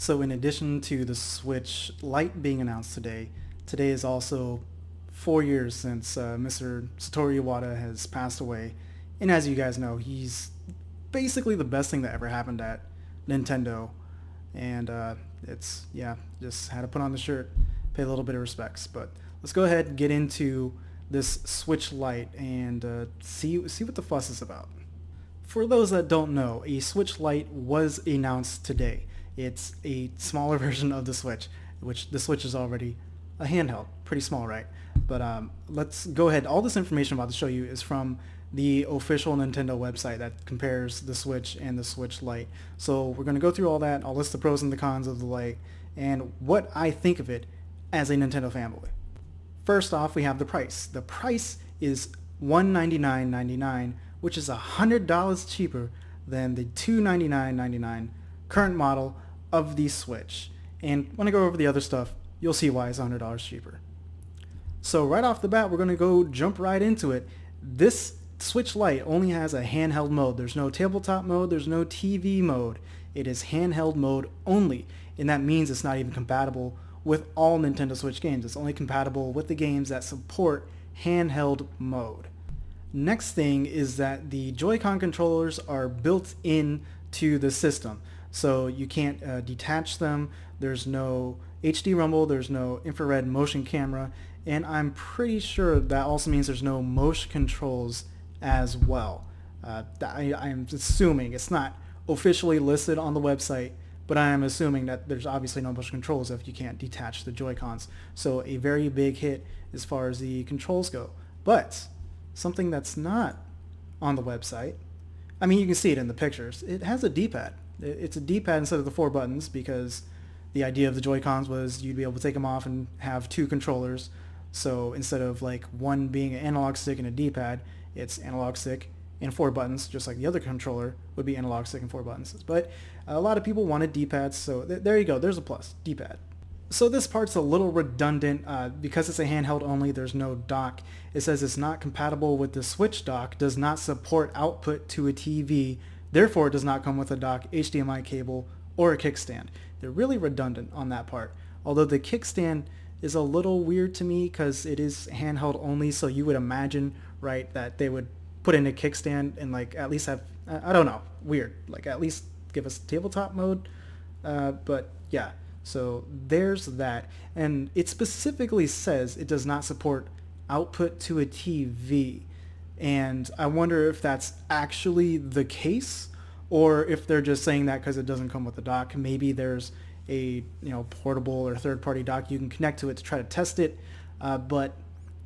So in addition to the Switch Lite being announced today, today is also 4 years since Mr. Satoru Iwata has passed away. And as you guys know, he's basically the best thing that ever happened at Nintendo. And yeah, just had to put on the shirt, pay a little bit of respects. But let's go ahead and get into this Switch Lite and see what the fuss is about. For those that don't know, a Switch Lite was announced today. It's a smaller version of the Switch, which the Switch is already a handheld, pretty small, right? But let's go ahead. All this information I'm about to show you is from the official Nintendo website that compares the Switch and the Switch Lite. So we're going to go through all that. I'll list the pros and the cons of the Lite and what I think of it as a Nintendo fanboy. First off, we have the price. The price is $199.99, which is $100 cheaper than the $299.99 current model of the Switch. And when I go over the other stuff, you'll see why it's $100 cheaper. So right off the bat, we're going to go jump right into it. This Switch Lite only has a handheld mode. There's no tabletop mode. There's no TV mode. It is handheld mode only. And that means it's not even compatible with all Nintendo Switch games. It's only compatible with the games that support handheld mode. Next thing is that the Joy-Con controllers are built into the system. So you can't detach them. There's no HD rumble. There's no infrared motion camera. And I'm pretty sure that also means there's no motion controls as well. I'm assuming it's not officially listed on the website, but I am assuming that there's obviously no motion controls if you can't detach the Joy-Cons. So a very big hit as far as the controls go. But something that's not on the website, I mean, you can see it in the pictures. It has a D-pad. It's a D-pad instead of the 4 buttons because the idea of the Joy-Cons was you'd be able to take them off and have 2 controllers. So instead of like one being an analog stick and a D-pad, it's analog stick and 4 buttons, just like the other controller would be analog stick and 4 buttons. But a lot of people wanted D-pads, so there you go. There's a plus, D-pad. So this part's a little redundant because it's a handheld only. There's no dock. It says it's not compatible with the Switch dock, does not support output to a TV, therefore it does not come with a dock, HDMI cable, or a kickstand. They're really redundant on that part. Although the kickstand is a little weird to me because it is handheld only, so you would imagine, right, that they would put in a kickstand and like at least have, I don't know, weird, like at least give us tabletop mode. But yeah, so there's that. And it specifically says it does not support output to a TV. And I wonder if that's actually the case or if they're just saying that because it doesn't come with a dock. Maybe there's a portable or third-party dock you can connect to it to try to test it. But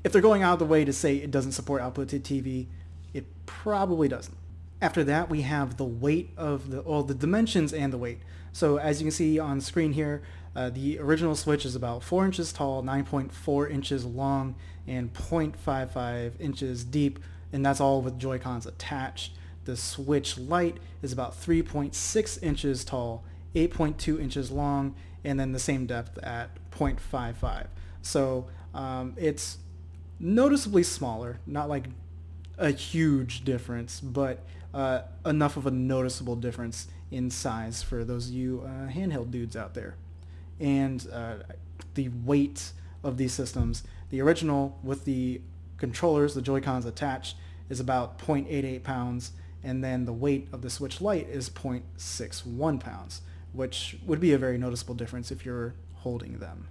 if they're going out of the way to say it doesn't support output to TV, it probably doesn't. After that, we have the weight of the dimensions and the weight. So as you can see on screen here, the original Switch is about 4 inches tall, 9.4 inches long, and 0.55 inches deep, and that's all with Joy-Cons attached. The Switch Lite is about 3.6 inches tall, 8.2 inches long, and then the same depth at 0.55. So it's noticeably smaller, not like a huge difference, but enough of a noticeable difference in size for those of you handheld dudes out there. And the weight of these systems, the original with the controllers, the Joy-Cons attached, is about 0.88 pounds, and then the weight of the Switch Lite is 0.61 pounds, which would be a very noticeable difference if you're holding them.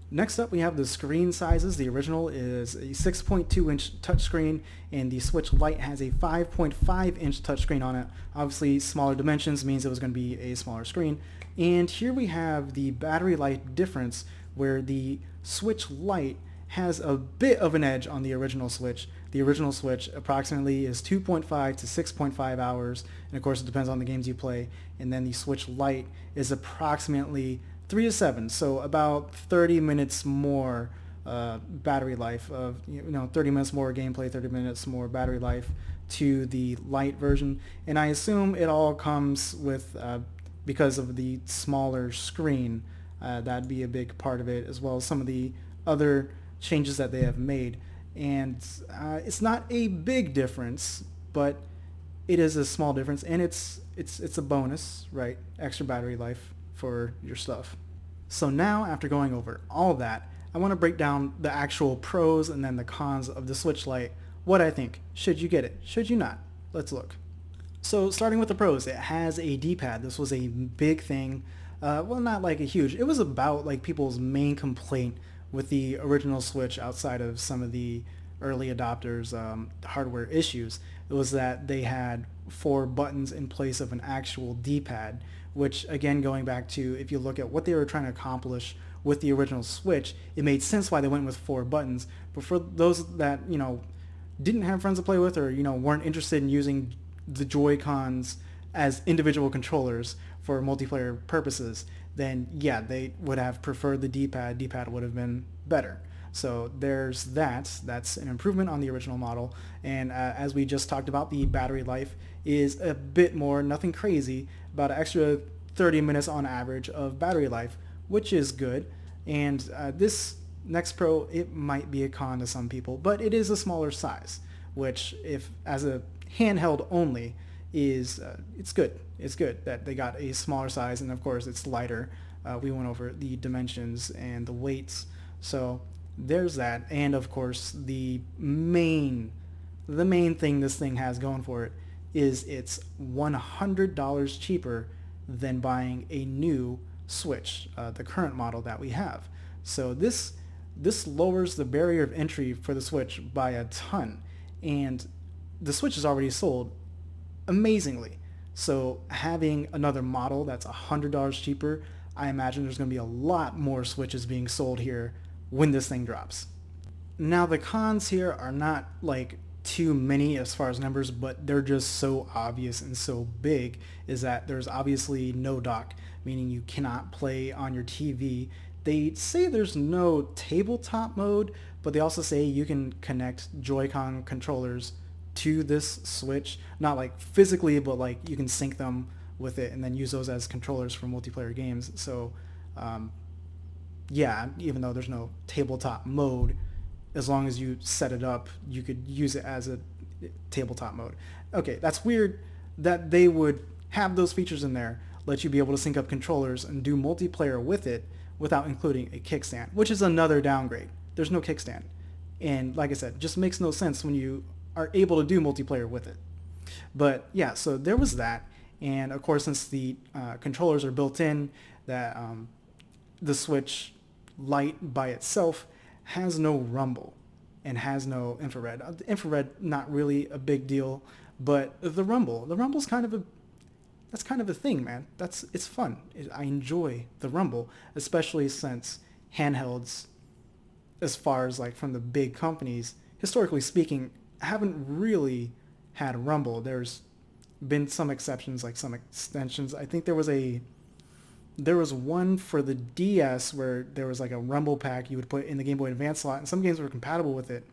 Next up, we have the screen sizes. The original is a 6.2 inch touchscreen, and the Switch Lite has a 5.5 inch touchscreen on it. Obviously, smaller dimensions means it was going to be a smaller screen. And here we have the battery life difference, where the Switch Lite has a bit of an edge on the original Switch. The original Switch approximately is 2.5 to 6.5 hours, and of course it depends on the games you play. And then the Switch Lite is approximately 3 to 7, so about 30 minutes more battery life of 30 minutes more gameplay, 30 minutes more battery life to the Lite version. And I assume it all comes with because of the smaller screen. That'd be a big part of it, as well as some of the other changes that they have made. And it's not a big difference, but it is a small difference, and it's a bonus, right? Extra battery life for your stuff. So now, after going over all that, I want to break down the actual pros and then the cons of the Switch Lite. What I think. Should you get it? Should you not? Let's look. So starting with the pros, it has a D-pad. This was a big thing. Well, not like a huge. It was about like people's main complaint with the original Switch outside of some of the early adopters' hardware issues. It was that they had 4 buttons in place of an actual D-pad, which again, going back to if you look at what they were trying to accomplish with the original Switch, it made sense why they went with 4 buttons. But for those that, didn't have friends to play with or, weren't interested in using the Joy-Cons as individual controllers for multiplayer purposes, then yeah, they would have preferred the D-pad. D-pad would have been better. So there's that. That's an improvement on the original model. And as we just talked about, the battery life is a bit more, nothing crazy, about an extra 30 minutes on average of battery life, which is good. And this next pro, it might be a con to some people, but it is a smaller size, which if as a handheld only is, it's good. It's good that they got a smaller size, and of course it's lighter. We went over the dimensions and the weights. So there's that. And of course the main thing this thing has going for it is it's $100 cheaper than buying a new Switch, the current model that we have. So this lowers the barrier of entry for the Switch by a ton, and the Switch is already sold amazingly. So having another model that's $100 cheaper, I imagine there's going to be a lot more Switches being sold here when this thing drops. Now the cons here are not like too many as far as numbers, but they're just so obvious and so big, is that there's obviously no dock, meaning you cannot play on your TV. They say there's no tabletop mode, but they also say you can connect Joy-Con controllers to this Switch, not like physically, but like you can sync them with it and then use those as controllers for multiplayer games. So yeah, even though there's no tabletop mode, as long as you set it up, you could use it as a tabletop mode. Okay, that's weird that they would have those features in there, let you be able to sync up controllers and do multiplayer with it without including a kickstand, which is another downgrade. There's no kickstand. And like I said, just makes no sense when you are able to do multiplayer with it. But yeah, so there was that. And of course, since the controllers are built in, that the Switch Lite by itself has no rumble and has no infrared. The infrared, not really a big deal, but the rumble's kind of a thing, man. It's fun. I enjoy the rumble, especially since handhelds, as far as like from the big companies, historically speaking, haven't really had rumble. There's been some exceptions, like some extensions. I think there was one for the DS where there was like a rumble pack you would put in the Game Boy Advance slot, and some games were compatible with it.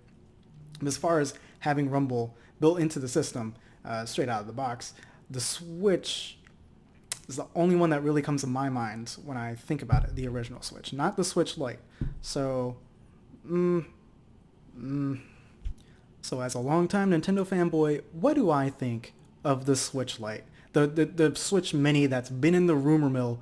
But as far as having rumble built into the system straight out of the box, the Switch is the only one that really comes to my mind when I think about it, the original Switch, not the Switch Lite. So, so as a longtime Nintendo fanboy, what do I think of the Switch Lite? The Switch Mini that's been in the rumor mill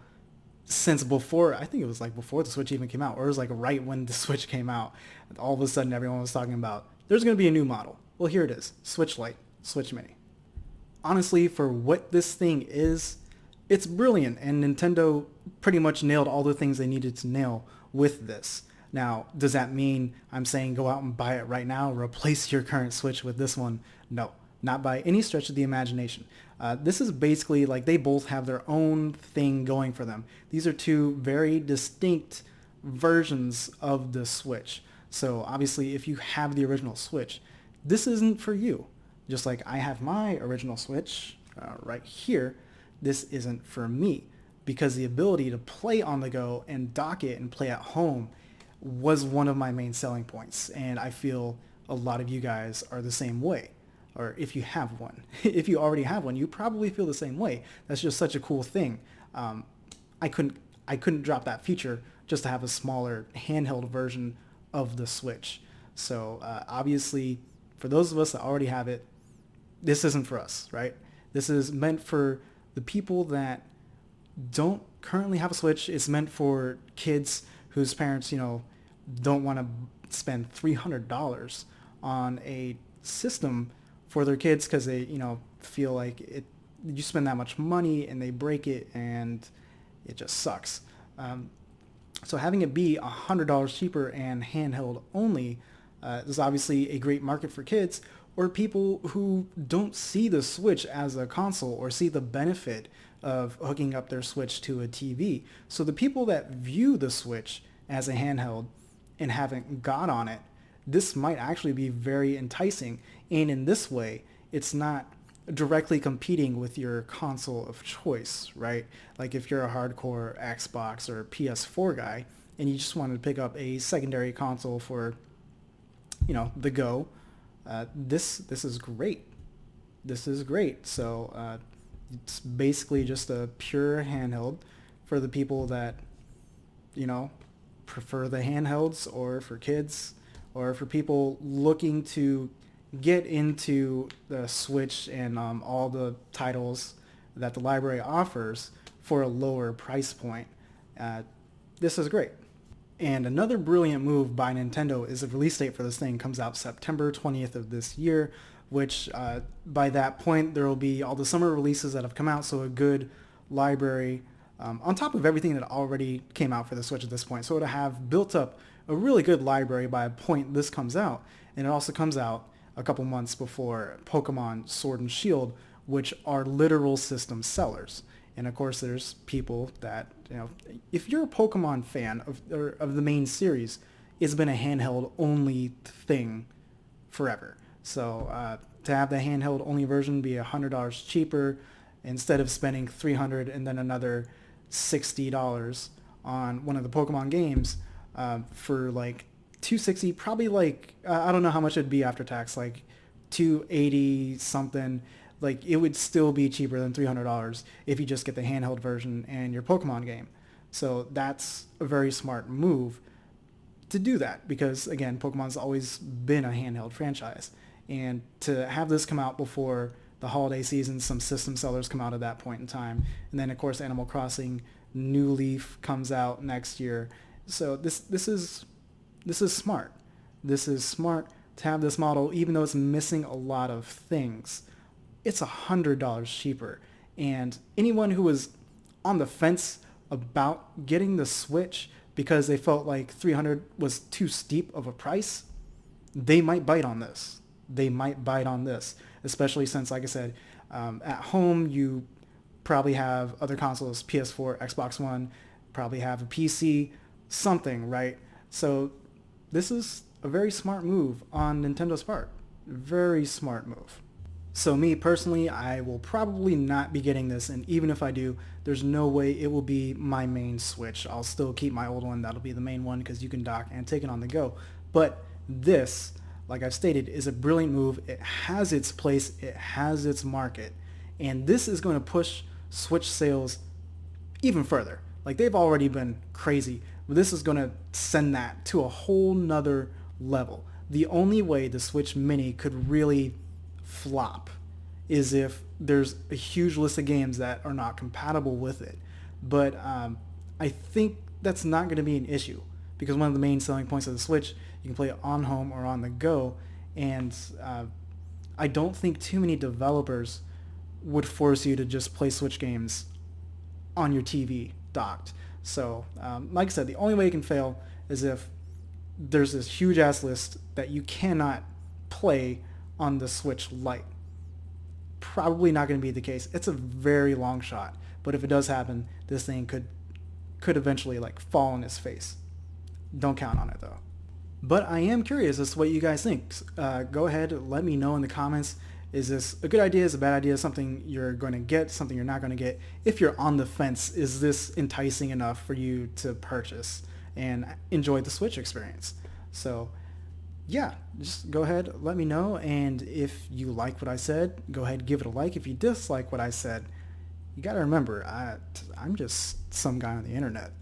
since before, I think it was like before the Switch even came out, or it was like right when the Switch came out. All of a sudden everyone was talking about, there's going to be a new model. Well, here it is, Switch Lite, Switch Mini. Honestly, for what this thing is, it's brilliant, and Nintendo pretty much nailed all the things they needed to nail with this. Now, does that mean I'm saying go out and buy it right now, replace your current Switch with this one? No, not by any stretch of the imagination. This is basically like they both have their own thing going for them. These are two very distinct versions of the Switch. So obviously if you have the original Switch, this isn't for you. Just like I have my original Switch right here, this isn't for me, because the ability to play on the go and dock it and play at home was one of my main selling points. And I feel a lot of you guys are the same way. Or if you have one. If you already have one, you probably feel the same way. That's just such a cool thing. I couldn't drop that feature just to have a smaller handheld version of the Switch. So obviously, for those of us that already have it, this isn't for us, right? This is meant for the people that don't currently have a Switch. It's meant for kids whose parents, don't want to spend $300 on a system for their kids because they, feel like you spend that much money and they break it and it just sucks. So having it be $100 cheaper and handheld only is obviously a great market for kids or people who don't see the Switch as a console or see the benefit of hooking up their Switch to a TV. So the people that view the Switch as a handheld and haven't got on it, this might actually be very enticing. And in this way, it's not directly competing with your console of choice, right? Like if you're a hardcore Xbox or PS4 guy and you just wanted to pick up a secondary console for, the go, this is great. This is great. So it's basically just a pure handheld for the people that, prefer the handhelds, or for kids, or for people looking to get into the Switch and all the titles that the library offers for a lower price point. This is great. And another brilliant move by Nintendo is the release date for this thing comes out September 20th of this year, which by that point there will be all the summer releases that have come out, so a good library on top of everything that already came out for the Switch at this point. So it'll have built up a really good library by the point this comes out. And it also comes out a couple months before Pokemon Sword and Shield, which are literal system sellers. And of course, there's people that, if you're a Pokemon fan of the main series, it's been a handheld only thing forever. So to have the handheld only version be $100 cheaper instead of spending $300 and then another $60 on one of the Pokemon games for like $260, probably like I don't know how much it'd be after tax, like $280 something. Like it would still be cheaper than $300 if you just get the handheld version and your Pokemon game. So that's a very smart move to do that because again, Pokemon's always been a handheld franchise, and to have this come out before the holiday season, some system sellers come out at that point in time, and then of course Animal Crossing New Leaf comes out next year. So this is smart. This is smart to have this model, even though it's missing a lot of things. It's $100 cheaper, and anyone who was on the fence about getting the Switch because they felt like $300 was too steep of a price, they might bite on this. They might bite on this, especially since, like I said, at home you probably have other consoles, PS4, Xbox One, probably have a PC, something, right? So this is a very smart move on Nintendo's part. Very smart move. So me personally, I will probably not be getting this, and even if I do, there's no way it will be my main Switch. I'll still keep my old one. That'll be the main one because you can dock and take it on the go. But this, like I've stated, is a brilliant move. It has its place. It has its market. And this is going to push Switch sales even further. Like they've already been crazy, but this is going to send that to a whole nother level. The only way the Switch Mini could really flop is if there's a huge list of games that are not compatible with it. But I think that's not going to be an issue because one of the main selling points of the Switch, you can play it on home or on the go, and I don't think too many developers would force you to just play Switch games on your TV docked. So like I said, the only way it can fail is if there's this huge ass list that you cannot play on the Switch Lite. Probably not going to be the case. It's a very long shot, but if it does happen, this thing could eventually like fall on its face. Don't count on it though. But I am curious as to what you guys think. Go ahead, let me know in the comments. Is this a good idea? Is it a bad idea? Something you're going to get? Something you're not going to get? If you're on the fence, is this enticing enough for you to purchase and enjoy the Switch experience? So yeah, just go ahead, let me know. And if you like what I said, go ahead, give it a like. If you dislike what I said, you got to remember, I'm just some guy on the internet.